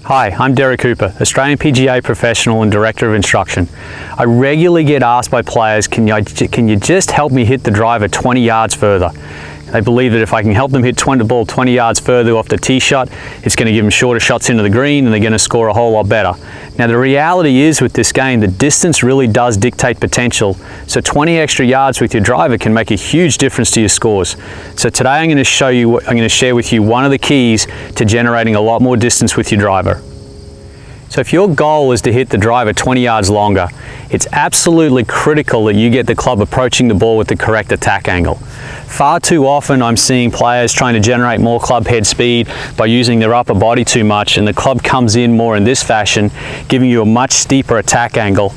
Hi, I'm Derek Cooper, Australian PGA professional and Director of Instruction. I regularly get asked by players, can you just help me hit the driver 20 yards further? They believe that if I can help them hit the ball 20 yards further off the tee shot, it's going to give them shorter shots into the green and they're going to score a whole lot better. Now the reality is with this game, the distance really does dictate potential. So 20 extra yards with your driver can make a huge difference to your scores. So today I'm going to share with you one of the keys to generating a lot more distance with your driver. So if your goal is to hit the driver 20 yards longer, it's absolutely critical that you get the club approaching the ball with the correct attack angle. Far too often I'm seeing players trying to generate more club head speed by using their upper body too much, and the club comes in more in this fashion, giving you a much steeper attack angle.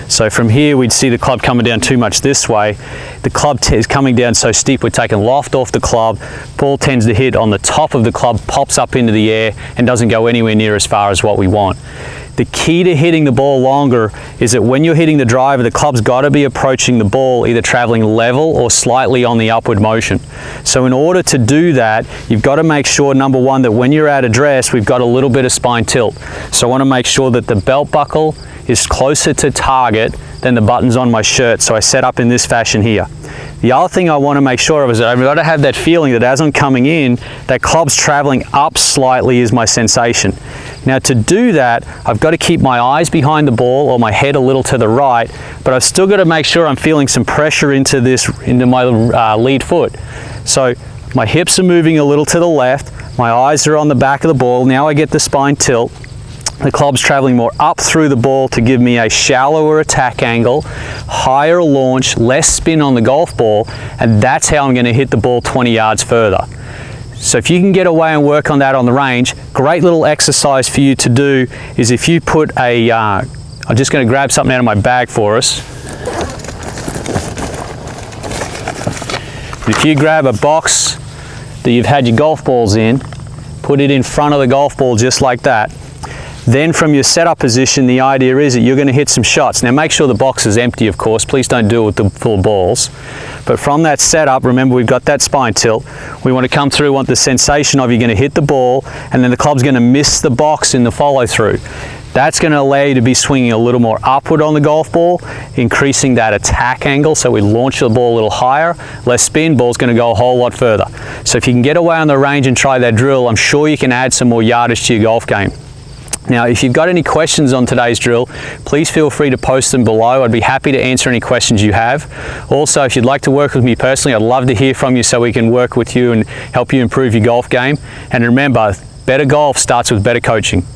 So from here we'd see the club coming down too much this way. The club is coming down so steep we're taking loft off the club. Ball tends to hit on the top of the club, pops up into the air and doesn't go anywhere near as far as what we want. The key to hitting the ball longer is that when you're hitting the driver, the club's got to be approaching the ball either traveling level or slightly on the upward motion. So in order to do that, you've got to make sure, number one, that when you're at address, we've got a little bit of spine tilt. So I want to make sure that the belt buckle is closer to target than the buttons on my shirt. So I set up in this fashion here. The other thing I want to make sure of is that I've got to have that feeling that as I'm coming in, that club's traveling up slightly is my sensation. Now to do that, I've got to keep my eyes behind the ball or my head a little to the right, but I've still got to make sure I'm feeling some pressure into my lead foot. So my hips are moving a little to the left, my eyes are on the back of the ball, now I get the spine tilt. The club's traveling more up through the ball to give me a shallower attack angle, higher launch, less spin on the golf ball, and that's how I'm going to hit the ball 20 yards further. So if you can get away and work on that on the range, great little exercise for you to do is if you put I'm just going to grab something out of my bag for us. If you grab a box that you've had your golf balls in, put it in front of the golf ball just like that. Then from your setup position, the idea is that you're going to hit some shots. Now make sure the box is empty, of course. Please don't do it with the full balls. But from that setup, remember we've got that spine tilt. We want to come through, want the sensation of you're going to hit the ball, and then the club's going to miss the box in the follow through. That's going to allow you to be swinging a little more upward on the golf ball, increasing that attack angle. So we launch the ball a little higher, less spin, ball's going to go a whole lot further. So if you can get away on the range and try that drill, I'm sure you can add some more yardage to your golf game. Now, if you've got any questions on today's drill, please feel free to post them below. I'd be happy to answer any questions you have. Also, if you'd like to work with me personally, I'd love to hear from you so we can work with you and help you improve your golf game. And remember, better golf starts with better coaching.